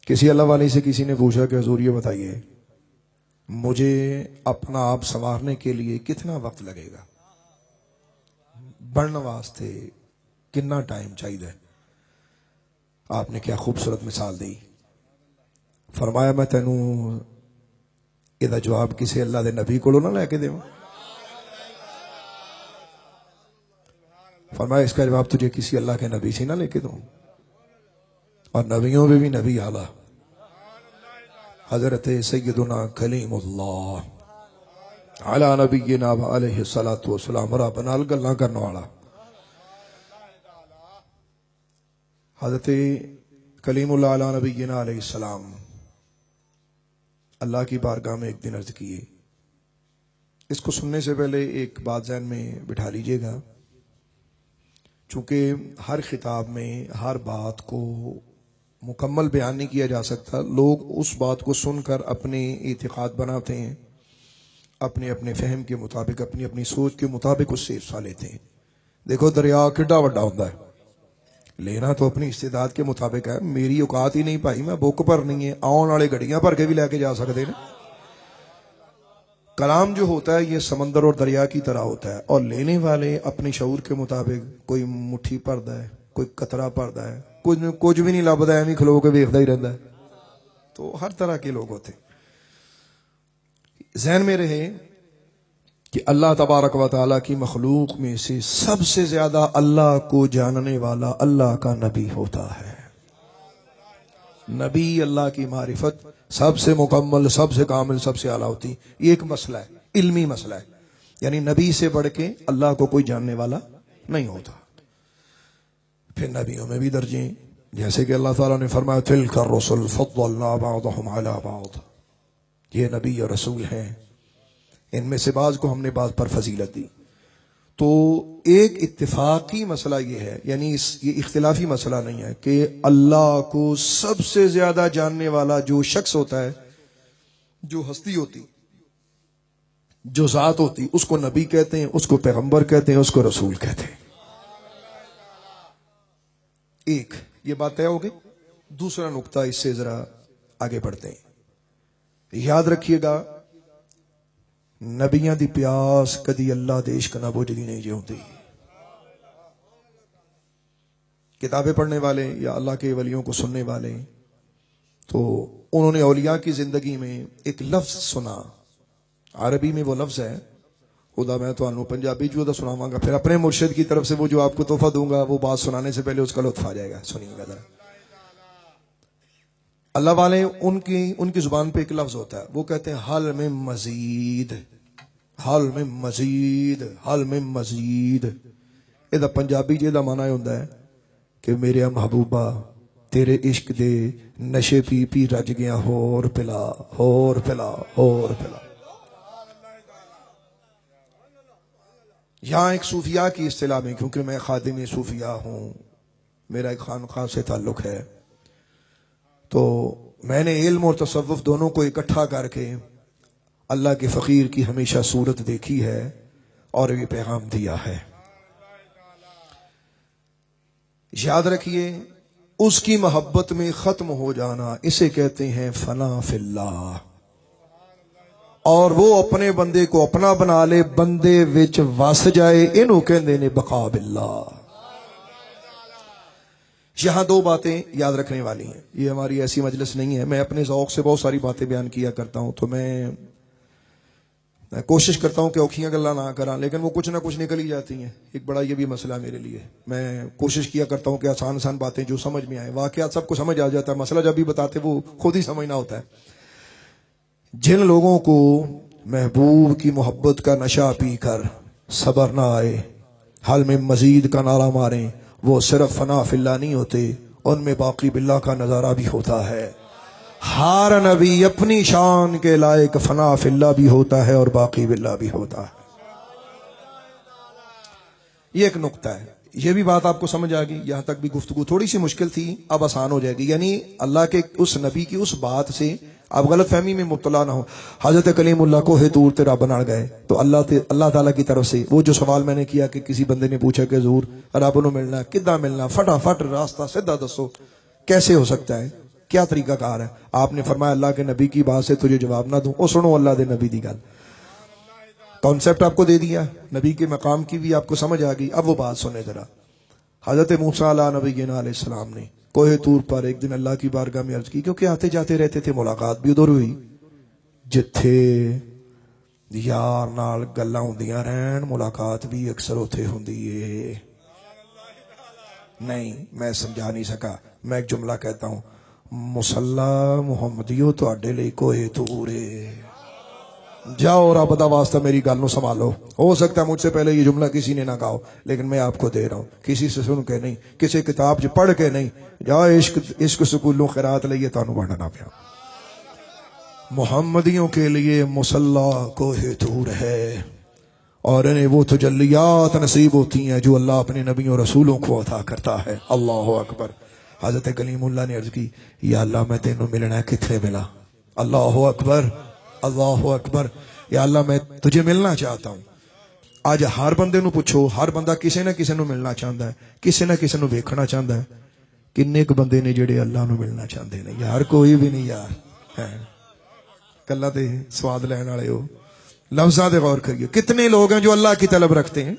کسی اللہ والے سے کسی نے پوچھا کہ حضور یہ بتائیے مجھے اپنا آپ سنوارنے کے لیے کتنا وقت لگے گا، بڑھنے واسطے کتنا ٹائم چاہیے؟ آپ نے کیا خوبصورت مثال دی. فرمایا میں تینوں یہ جواب کسی اللہ دے نبی کو نہ لے کے دوں. فرمایا اس کا جواب تجھے کسی اللہ کے نبی سے نہ لے کے دوں. اور نبیوں میں بھی نبی اعلیٰ حضرت سیدنا کلیم اللہ علی نبینا علیہ الصلوۃ والسلام رب نال گلاں کرن والا حضرت کلیم اللہ علی نبینا علیہ السلام اللہ کی بارگاہ میں ایک دن عرض کیے. اس کو سننے سے پہلے ایک بات ذہن میں بٹھا لیجئے گا، چونکہ ہر خطاب میں ہر بات کو مکمل بیان نہیں کیا جا سکتا. لوگ اس بات کو سن کر اپنے اعتقاد بناتے ہیں، اپنے اپنے فہم کے مطابق، اپنی اپنی سوچ کے مطابق اس سے حصہ لیتے ہیں. دیکھو دریا کڈا وڈا ہوتا ہے، لینا تو اپنی استعداد کے مطابق ہے. میری اوقات ہی نہیں بھائی، میں بک پر نہیں ہے، آن والے گڑیاں بھر کے بھی لے کے جا سکتے ہیں. کلام جو ہوتا ہے یہ سمندر اور دریا کی طرح ہوتا ہے، اور لینے والے اپنے شعور کے مطابق کوئی مٹھی بھردا ہے، کوئی قطرہ بھردا ہے، کچھ بھی نہیں لبدا، ایویں کھلو کے ویکھدا ہی رہندا ہے. تو ہر طرح کے لوگ ہوتے. ذہن میں رہے کہ اللہ تبارک و تعالیٰ کی مخلوق میں سے سب سے زیادہ اللہ کو جاننے والا اللہ کا نبی ہوتا ہے. نبی اللہ کی معرفت سب سے مکمل، سب سے کامل، سب سے اعلیٰ ہوتی. یہ ایک مسئلہ ہے، علمی مسئلہ ہے. یعنی نبی سے بڑھ کے اللہ کو کوئی جاننے والا نہیں ہوتا. پھر نبیوں میں بھی درجے، جیسے کہ اللہ تعالیٰ نے فرمایا تلک الرسل فضلنا بعضهم علی بعض، یہ نبی اور رسول ہیں، ان میں سے بعض کو ہم نے بعض پر فضیلت دی. تو ایک اتفاقی مسئلہ یہ ہے، یعنی یہ اختلافی مسئلہ نہیں ہے کہ اللہ کو سب سے زیادہ جاننے والا جو شخص ہوتا ہے، جو ہستی ہوتی، جو ذات ہوتی، اس کو نبی کہتے ہیں، اس کو پیغمبر کہتے ہیں، اس کو رسول کہتے ہیں. ایک یہ بات طے ہو گئی. دوسرا نقطہ اس سے ذرا آگے بڑھتے ہیں. یاد رکھیے گا نبیاں دی پیاس کدی اللہ دے عشق نہ بجھدی نہیں ہوتی. کتابیں پڑھنے والے یا اللہ کے ولیوں کو سننے والے، تو انہوں نے اولیاء کی زندگی میں ایک لفظ سنا. عربی میں وہ لفظ ہے، خدا میں تو انہوں پنجابی جو دا سناواں گا، پھر اپنے مرشد کی طرف سے وہ جو آپ کو تحفہ دوں گا وہ بات سنانے سے پہلے اس کا لطف آ جائے گا. سنیے گا ذرا. اللہ والے ان کی زبان پہ ایک لفظ ہوتا ہے، وہ کہتے ہیں حل میں مزید، حل میں مزید، حل میں مزید. یہ پنجابی جی دا معنی ہوتا ہے کہ میرے محبوبہ تیرے عشق دے نشے پی پی رج گیا، ہور پلا، ہور پلا، ہور پلا. یہاں ایک صوفیاء کی اصطلاح میں، کیونکہ میں خادم صوفیاء ہوں، میرا ایک خانقاہ سے تعلق ہے، تو میں نے علم اور تصوف دونوں کو اکٹھا کر کے اللہ کے فقیر کی ہمیشہ صورت دیکھی ہے اور یہ پیغام دیا ہے. یاد رکھیے اس کی محبت میں ختم ہو جانا اسے کہتے ہیں فنا فی اللہ. اور وہ اپنے بندے کو اپنا بنا لے، بندے وچ وس جائے، انہوں کہندے نے بقا باللہ. یہاں دو باتیں یاد رکھنے والی ہیں. یہ ہماری ایسی مجلس نہیں ہے، میں اپنے ذوق سے بہت ساری باتیں بیان کیا کرتا ہوں، تو میں کوشش کرتا ہوں کہ اوکھیاں گلاں نہ کراں، لیکن وہ کچھ نہ کچھ نکل ہی جاتی ہیں. ایک بڑا یہ بھی مسئلہ میرے لیے، میں کوشش کیا کرتا ہوں کہ آسان آسان باتیں جو سمجھ میں آئیں. واقعات سب کو سمجھ آ جاتا ہے، مسئلہ جب بھی بتاتے وہ خود ہی سمجھنا ہوتا ہے. جن لوگوں کو محبوب کی محبت کا نشہ پی کر صبر نہ آئے، حل میں مزید کا نعرہ ماریں، وہ صرف فنا فی اللہ نہیں ہوتے، ان میں باقی باللہ کا نظارہ بھی ہوتا ہے. ہر نبی اپنی شان کے لائق فنا فی اللہ بھی ہوتا ہے اور باقی باللہ بھی ہوتا ہے. یہ ایک نقطہ ہے. یہ بھی بات آپ کو سمجھ آ گئی. یہاں تک بھی گفتگو تھوڑی سی مشکل تھی، اب آسان ہو جائے گی. یعنی اللہ کے اس نبی کی اس بات سے آپ غلط فہمی میں مبتلا نہ ہو. حضرت کلیم اللہ کو طور تے رب بنا گئے، تو اللہ تعالیٰ کی طرف سے وہ جو سوال میں نے کیا کہ کسی بندے نے پوچھا کہ حضور رب نو ملنا کداں ملنا، فٹافٹ راستہ سیدھا دسو، کیسے ہو سکتا ہے؟ کیا طریقہ کار ہے؟ آپ نے فرمایا اللہ کے نبی کی بات سے تجھے جواب نہ دوں، او سنو اللہ دے نبی دی گل، کانسیپٹ آپ کو دے دیا، نبی کے مقام کی بھی آپ کو سمجھ آ گئی۔ اب وہ بات سنیں ذرا، حضرت موسیٰ علیہ نبینا علیہ السلام نے کوہ طور پر ایک دن اللہ کی بارگاہ میں عرض کی، کیونکہ آتے جاتے رہتے تھے، ملاقات بھی ادھر ہوئی جتھے یار نال گلاں ہوندیاں رہن، ملاقات بھی اکثر ہوتے ہوندی ہے۔ نہیں میں سمجھا نہیں سکا، میں ایک جملہ کہتا ہوں، مصلی محمدیو تواڈے لئی کوہ طور ہے۔ جاؤ رب دا واسطہ میری گل نو سنبھالو، ہو سکتا ہے مجھ سے پہلے یہ جملہ کسی نے نہ کہا ہو، لیکن میں آپ کو دے رہا ہوں، کسی سے سن کے نہیں، کسی کتاب سے پڑھ کے نہیں، جاؤ عشق سکولوں خیرات لئیے تانوں بڑھنا پیا۔ محمدیوں کے لیے مصلی کوہ طور ہے، اور انہیں وہ تجلیات نصیب ہوتی ہیں جو اللہ اپنے نبیوں رسولوں کو عطا کرتا ہے۔ اللہ اکبر۔ حضرت کلیم اللہ نے عرض کی، یا اللہ میں تینوں ملنا ہے، کتنے ملا؟ اللہ اکبر، اللہ اکبر۔ یا اللہ میں تجھے ملنا چاہتا ہوں۔ آج ہر بندے نو پوچھو، ہر بندہ کسے نہ کسے نو ملنا چاہتا ہے، کسے نہ کسے نو ویکھنا چاہتا ہے۔ کنے ک بندے نے جڑے اللہ نو ملنا چاہتے ہیں؟ یار کوئی بھی نہیں یار، کلا تے سواد لین والے ہو، لفظاں تے غور کریے۔ کتنے لوگ ہیں جو اللہ کی طلب رکھتے ہیں،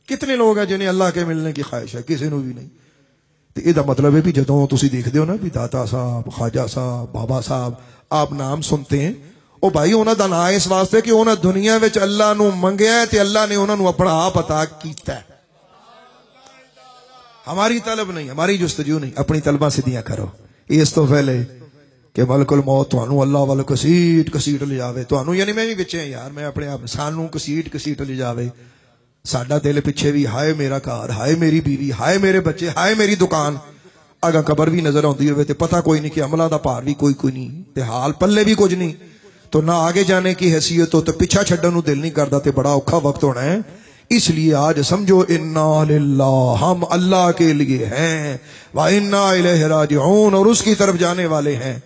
کتنے لوگ ہیں جنہیں اللہ کے ملنے کی خواہش ہے؟ کسی نو بھی نہیں۔ تو یہ مطلب ہے بھی جدوں تسی دیکھتے ہو نا بھی داتا صاحب، خواجہ صاحب، بابا صاحب، آپ نام سنتے ہیں، او بھائی انہاں دا نام اس واسطے کہ انہاں دنیا وچ اللہ نو منگیا ہے تے اللہ نے انہاں نو اپنا آپ عطا کیتا ہے۔ ہماری طلب نہیں، ہماری جستجو نہیں، اپنی طلباں سیدھیاں کرو۔ اس تو پہلے کہ ملک الموت تانوں اللہ والے کسیٹ لے جاوے، تانوں یعنی میں بھی بچے ہیں یار، میں اپنے آپ سانوں کسیٹ لے جاوے، ساڈا دل پیچھے بھی ہائے میرا گھر، ہائے میری بیوی، ہائے میرے بچے، ہائے میری دکان، اگا قبر بھی نظر آندی ہوئے تے پتہ کوئی نہیں کہ عملاں دا پار بھی کوئی نہیں تے حال پلے بھی کچھ نہیں، تو نہ آگے جانے کی حیثیت ہو تو پیچھا چھڈن نو دل نہیں کردا تے بڑا اوکھا وقت ہونا ہے۔ اس لیے آج سمجھو انا للہ، ہم اللہ کے لیے ہیں، وانا الیہ راجعون، اور اس کی طرف جانے والے ہیں۔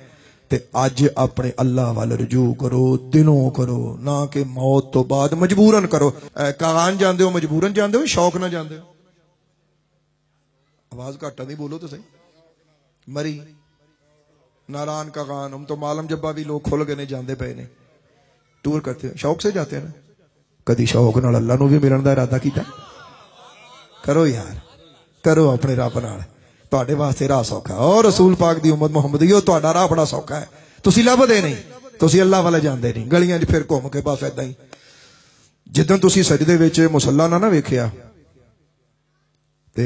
تے آج اپنے اللہ والے رجوع کرو، دلوں کرو، نہ کہ موت تو بعد مجبوراً کرو۔ کاغان جاندے ہو مجبوراً جاندے ہو، شوق نہ جاندے ہو؟ آواز گھٹا نہیں بولو تو صحیح۔ مری ناران کاغان، ہم تو معلم جبا بھی لوگ کھل کے نہیں جاندے پے نے، ٹور کرتے ہیں، شوق سے جاتے ہیں نا۔ کدی شوق نال اللہ نو بھی ملن دا ارادہ کیتا؟ کرو یار، کرو اپنے رب نال، تواڈے واسطے راہ سوکھا، اور رسول پاک دی امت محمدیو تواڈا راہ بڑا سوکھا ہے۔ تسی لبدے نہیں، تسی اللہ والے جاندے نہیں، گلیاں وچ پھر گھوم کے بس ایداں ہی۔ جدوں تسی سجدے وچ مصلی نہ ویکھیا تے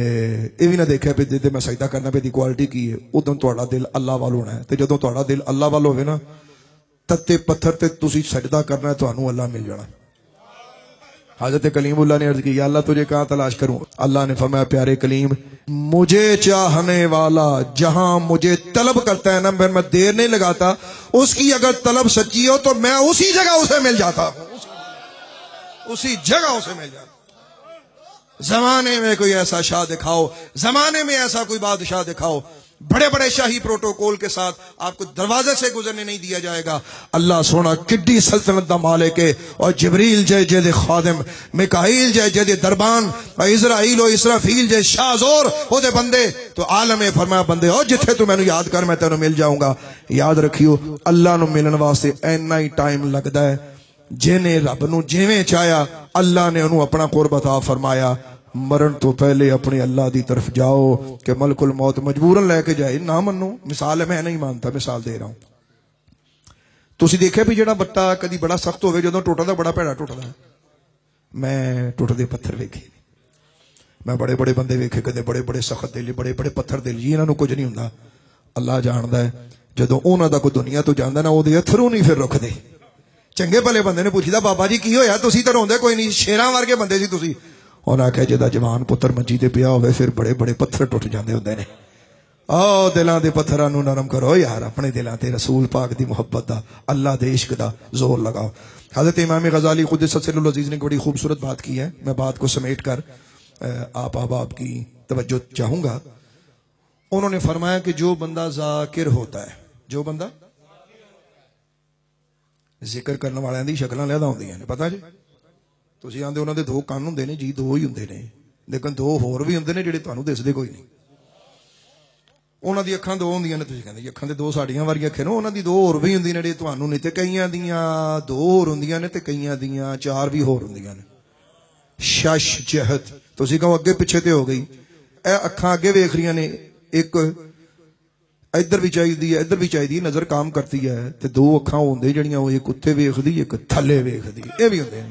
یہ بھی نہ دیکھا پہ جدے میں سجدہ کرنا پہ دی کوالٹی کی ہے، ادوں تہاڈا دل اللہ وال ہونا ہے، تے جدوں تہاڈا دل اللہ وال ہوے نا، تتے پتھر تے تسی سجدہ کرنا ہے، تانوں اللہ مل جانا۔ حضرت کلیم اللہ نے عرض کی، یا اللہ تجھے کہاں تلاش کروں؟ اللہ نے فرمایا، پیارے کلیم، مجھے چاہنے والا جہاں مجھے طلب کرتا ہے نا، میں دیر نہیں لگاتا، اس کی اگر طلب سچی ہو تو میں اسی جگہ اسے مل جاتا ہوں، اسی جگہ اسے مل جاتا ہوں۔ زمانے میں کوئی ایسا شاہ دکھاؤ، زمانے میں ایسا کوئی بادشاہ دکھاؤ، بڑے بڑے شاہی پروٹوکول کے ساتھ آپ کو دروازے سے گزرنے نہیں دیا جائے گا۔ اللہ سونا کڈی سلطنت دا مالک ہے، اور جبریل جے جے خادم، میکائیل جے جے دربان، اسرائیل و اسرافیل جے شاہ زور او دے بندے، تو عالم فرمایا بندے او جتھے تو مینوں یاد کر میں تینوں مل جاؤں گا۔ یاد رکھیو اللہ نو ملن واسطے اینا ہی ٹائم لگدا ہے، جنے رب نو جویں چاہیا اللہ نے انہوں اپنا قرب عطا فرمایا۔ مرن تو پہلے اپنے اللہ دی طرف جاؤ کہ ملک الموت مجبوراً لے کے جائے، نہ منو۔ مثال ہے، میں نہیں مانتا، مثال دے رہا ہوں۔ تسی دیکھے بھی جڑا بٹا کدی بڑا سخت ہوئے جدوں ٹوٹدا بڑا بھڑا ٹوٹدا ہے۔ میں ٹوٹدے پتھر ویکھے، میں بڑے بڑے بندے ویکھے، کدے بڑے بڑے سخت دل، بڑے بڑے پتھر دل، جی انہاں نوں کچھ نہیں ہوندا، اللہ جاندا ہے۔ جدوں انہاں دا کوئی دنیا تو جاندا نا، او دے اتھروں نہیں پھر رکدے۔ چنگے بھلے بندے نے پوچھدا بابا جی کی ہویا، تسی تے روندے کوئی نہیں، شیراں ورگے بندے سی تسی۔ انہاں آکھیا جدا جوان پتر منجی تے پیا ہوئے پھر بڑے بڑے پتھر ٹوٹ جاندے ہوندے نے۔ آؤ دلاں دے پتھراں نوں نرم کرو یار، اپنے دلاں تے رسول پاک دی محبت دا، اللہ دے عشق دا زور لگاؤ۔ حضرت امام غزالی قدس سر العزیز نے بڑی خوبصورت بات کی ہے، میں بات کو سمیٹ کر آپ احباب کی توجہ چاہوں گا۔ انہوں نے فرمایا کہ جو بندہ ذاکر ہوتا ہے، جو بندہ ذکر کرنے والوں دی شکلاں علیحدہ ہوندیاں نے، پتہ جی تسی آندے انہاں دے دو کان ہوندے نے جی، دو ہی ہوندے نے، لیکن دو ہور بھی ہوندے نے جڑے تانوں دسدے کوئی نہیں۔ ਉਹਨਾਂ ਦੀ ਅੱਖਾਂ ਦੋ ਹੁੰਦੀਆਂ ਨੇ, ਤੁਸੀਂ ਕਹਿੰਦੇ ਜੀ ਅੱਖਾਂ ਤੇ ਦੋ ਸਾਡੀਆਂ ਵਾਰੀਆਂ ਅੱਖਾਂ ਨੇ, ਉਹਨਾਂ ਦੀ ਦੋ ਹੋਰ ਵੀ ਹੁੰਦੀਆਂ ਨੇ ਤੁਹਾਨੂੰ ਨਹੀਂ, ਤੇ ਕਈਆਂ ਦੀਆਂ ਦੋ ਹੋਰ ਹੁੰਦੀਆਂ ਨੇ ਤੇ ਕਈਆਂ ਦੀਆਂ ਚਾਰ ਵੀ ਹੋਰ ਹੁੰਦੀਆਂ ਨੇ। ਸ਼ਸ਼ ਜਹਤ, ਤੁਸੀਂ ਕਹੋ ਅੱਗੇ ਪਿੱਛੇ ਤੇ ਹੋ ਗਈ, ਇਹ ਅੱਖਾਂ ਅੱਗੇ ਵੇਖ ਰਹੀਆਂ ਨੇ, ਇੱਕ ਇੱਧਰ ਵੀ ਚਾਹੀਦੀ ਹੈ ਇੱਧਰ ਵੀ ਚਾਹੀਦੀ ਹੈ, ਨਜ਼ਰ ਕੰਮ ਕਰਤੀ ਹੈ, ਤੇ ਦੋ ਅੱਖਾਂ ਹੁੰਦੇ ਜਿਹੜੀਆਂ ਉਹ ਇੱਕ ਉੱਤੇ ਵੇਖਦੀ ਇੱਕ ਥੱਲੇ ਵੇਖਦੀ, ਇਹ ਵੀ ਹੁੰਦੇ ਨੇ।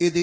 ਇਹਦੇ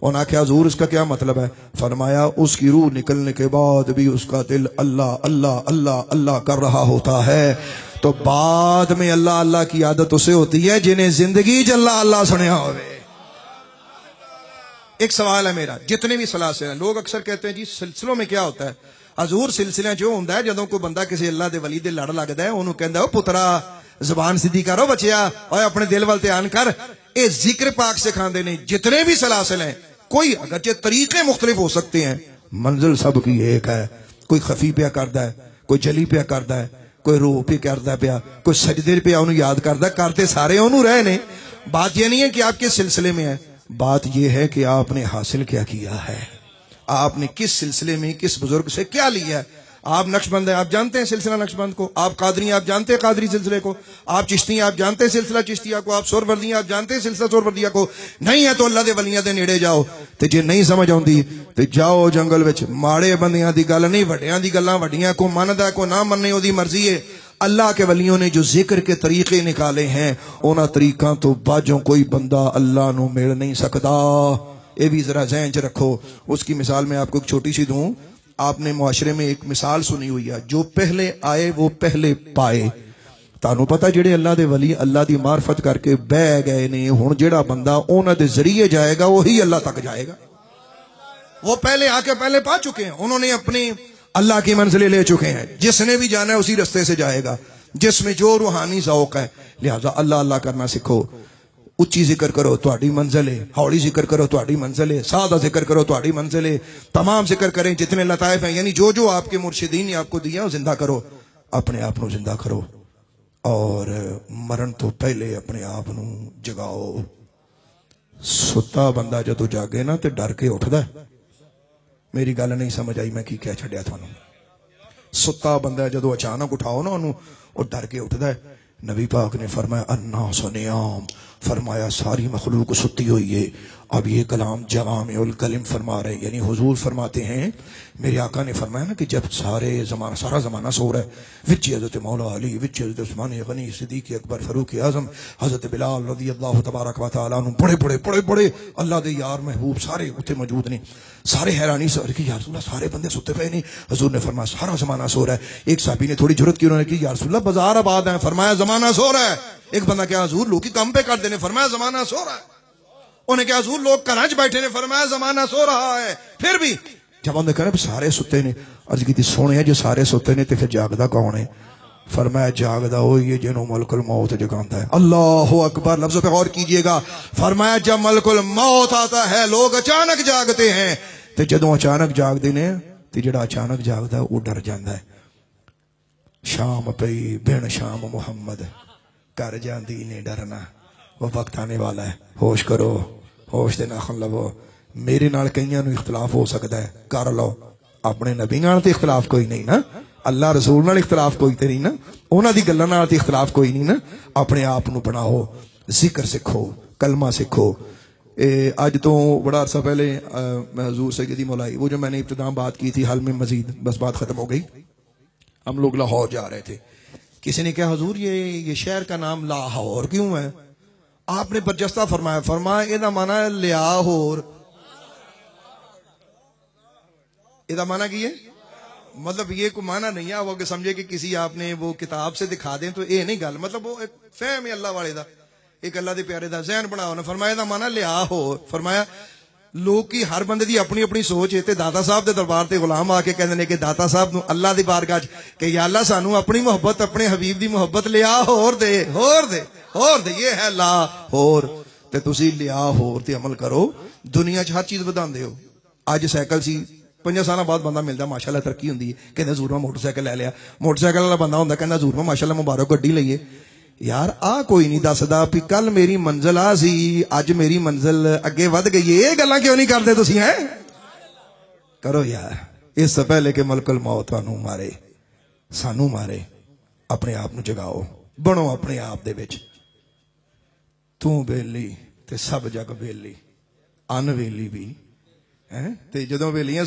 انہوں نے کہا حضور اس کا کیا مطلب ہے؟ فرمایا اس کی روح نکلنے کے بعد بھی اس کا دل اللہ اللہ اللہ اللہ کر رہا ہوتا ہے. تو بعد میں اللہ اللہ کی عادت اسے ہوتی ہے جنہیں زندگی چ اللہ اللہ سنیا ہوئے. ایک سوال ہے میرا، جتنے بھی سلاسل ہیں، لوگ اکثر کہتے ہیں جی سلسلوں میں کیا ہوتا ہے؟ حضور سلسلہ جو ہوتا ہے جدوں کوئی بندہ کسی اللہ دے ولی دے لڑ لگتا ہے انہوں کہندا او پترا زبان سیدھی کرو بچیا اور اپنے دل وال دھیان کر. اے ذکر پاک سکھاندے نے. جتنے بھی سلاسل ہیں کوئی اگرچہ طریقے مختلف ہو سکتے ہیں منزل سب کی ایک ہے. کوئی خفی پیا کردا ہے، کوئی جلی پیا کردا ہے، کوئی روح پہ کردا پیا، کوئی سجدے پہ انہوں یاد کردا، کرتے سارے انہوں رہے نے. بات یہ نہیں ہے کہ آپ کس سلسلے میں ہیں، بات یہ ہے کہ آپ نے حاصل کیا کیا ہے، آپ نے کس سلسلے میں کس بزرگ سے کیا لیا ہے. آپ نقشبند ہیں، آپ جانتے ہیں سلسلہ نقشبند کو. آپ قادری، آپ جانتے ہیں قادری سلسلے کو. آپ چشتی ہیں، آپ جانتے ہیں سلسلہ چشتیہ کو. آپ سہروردی ہیں، آپ جانتے ہیں سلسلہ سہروردیہ کو. نہیں ہے تو اللہ دے ولیاں دے نیڑے جاؤ. تے جے نہیں سمجھ آوندی تے جاؤ جنگل وچ. ماڑے بندیاں دی گل نہیں، وڈیاں دی گلاں وڈیاں. کو مندا کو نہ مننے او دی مرضی ہے. اللہ کے ولیوں نے جو ذکر کے طریقے نکالے ہیں انہاں طریقاں تو باجوں کوئی بندہ اللہ نو مل نہیں سکتا. یہ بھی ذرا ذہن چ رکھو. اس کی مثال میں آپ کو ایک چھوٹی سی دوں. آپ نے معاشرے میں ایک مثال سنی ہوئی ہے، جو پہلے آئے وہ پہلے پائے. تانوں پتہ جڑے اللہ دے ولی اللہ دی معرفت کر کے بہ گئے نے، ہن جڑا بندہ انہاں دے ذریعے جائے گا وہی اللہ تک جائے گا. وہ پہلے آ کے پہلے پا چکے ہیں، انہوں نے اپنی اللہ کی منزلیں لے چکے ہیں. جس نے بھی جانا ہے اسی رستے سے جائے گا جس میں جو روحانی ذوق ہے. لہذا اللہ اللہ کرنا سیکھو. اچھی ذکر کرو تہاڈی منزل ہے، ہولی ذکر کرو تہاڈی منزل ہے، سادہ ذکر کرو تہاڈی منزل ہے. تمام ذکر کریں جتنے لطائف ہیں، یعنی جو جو آپ کے مرشدین نے آپ کو دیا وہ زندہ کرو. اپنے آپ نو زندہ کرو اور مرن تو پہلے اپنے آپ نو جگاؤ. ستا بندہ جدو جاگے نا تے ڈر کے اٹھدا ہے. میری گل نہیں سمجھ آئی، میں کی کہہ چھڈیا تھانوں. ستا بندہ جدو اچانک اٹھاؤ نا انہوں وہ ڈر کے اٹھدا ہے. نبی پاک نے فرمایا الناس نیام، فرمایا ساری مخلوق ستی ہوئی ہے. اب یہ کلام جوامع الکلم فرما رہے، یعنی حضور فرماتے ہیں میرے آقا نے فرمایا نا کہ جب سارا زمانہ سو رہا ہے، وچ حضرت مولا علی، وچ حضرت عثمان غنی، صدیق اکبر، فاروق اعظم، حضرت بلال رضی اللہ تبارک و تعالیٰ عنہ، بڑے بڑے اللہ دے یار محبوب سارے اتنے موجود نے. سارے حیرانی سے کہ یا رسول اللہ سارے بندے ستے پئے نہیں. حضور نے فرمایا سارا زمانہ سو رہا ہے. ایک صحابی نے تھوڑی جرت کی، انہوں نے کہ یا رسول اللہ بازار آباد ہیں. فرمایا زمانہ سو رہا ہے. ایک بندہ کیا حضور لوگ کی کم پہ کر دینے. فرمایا زمانہ سو رہا ہے. انہیں کہا حضور لوگ کراچ بیٹھے نے. فرمایا زمانہ سو رہا ہے. پھر بھی جب انہوں نے کہا سارے ستے نے، عرض کی تھی سونے جو سارے ستے نے تے پھر جاگدا کون ہے؟ فرمایا جاگدا وہی ہے جنہوں ملک الموت جگاندا ہے. اللہ اکبر، لفظوں پہ غور کیجئے گا. فرمایا جب ملک الموت آتا ہے لوگ اچانک جاگتے ہیں. تے جدوں اچانک جاگدے نے تے جڑا اچانک جاگدا ہے وہ ڈر جاندا ہے. شام پئی بن شام محمد کر جاندی نے ڈرنا، وہ وقت آنے والا ہے. ہوش کرو، ہوش دے ناخن لو. میرے نال کئیاں نو اختلاف ہو سکدا ہے، کر لو. اپنے نبی نال تے اختلاف کوئی نہیں نا، اللہ رسول نال اختلاف کوئی تے نہیں نا، انہاں دی گلاں نال تے اختلاف کوئی نہیں نا. اپنے آپ نو بناؤ، ذکر سکھو، کلمہ سکھو. آج تو بڑا عرصہ پہلے میں حضور سیدی مولائی، وہ جو میں نے ابتدا بات کی تھی حل میں مزید، بس بات ختم ہو گئی. ہم لوگ لاہور جا رہے تھے. کسی نے کہا حضور یہ شہر کا نام لاہور کیوں ہے؟ آپ نے برجستہ فرمایا یہ دا معنی ہے لیاہور. یہ دا معنی کی ہے؟ مطلب یہ کوئی معنی نہیں ہے وہ کہ سمجھے کہ کسی آپ نے وہ کتاب سے دکھا دیں تو یہ نہیں گل. مطلب وہ ایک فہم ہے اللہ والے دا، ایک اللہ دے پیارے دا ذہن بناؤ نا. فرمایا دا معنی لیاہور. فرمایا لوگ کی ہر بندے دی اپنی اپنی سوچ ہے. تے داتا صاحب دے دربار تے غلام آ کے کہندے نے کہ داتا صاحب نو اللہ دی بارگاہ کہ یا اللہ سانو اپنی محبت، اپنے حبیب دی محبت لیاہور دے، ہور دے، ہور دے. یہ ہے لاہور. تے تسی لیاہور تے عمل کرو. دنیا چ ہر چیز وداندے ہو. اج سائیکل سی 5 سال بعد بندہ ملتا ماشاءاللہ ترقی ہوندی ہے، کہندا حضور میں موٹر سائیکل لے لیا. موٹر سائیکل والا بندہ ہوندا کہندا حضور میں ماشاءاللہ مبارک گڈی لئیے. یار آ کوئی نہیں دسدا کہ کل میری منزل آ سی، اج میری منزل اگے ود گئی. یہ گلاں کیوں نہیں کردے تسی؟ ہیں کرو یار. اس سے پہلے کہ ملک الموت تانوں مارے، سانو مارے، اپنے آپ نو جگاؤ. بنو اپنے آپ دے وچ تو بیلی تے سب جگ بیلی، ان ویلی بھی تے جدوں ویلیاں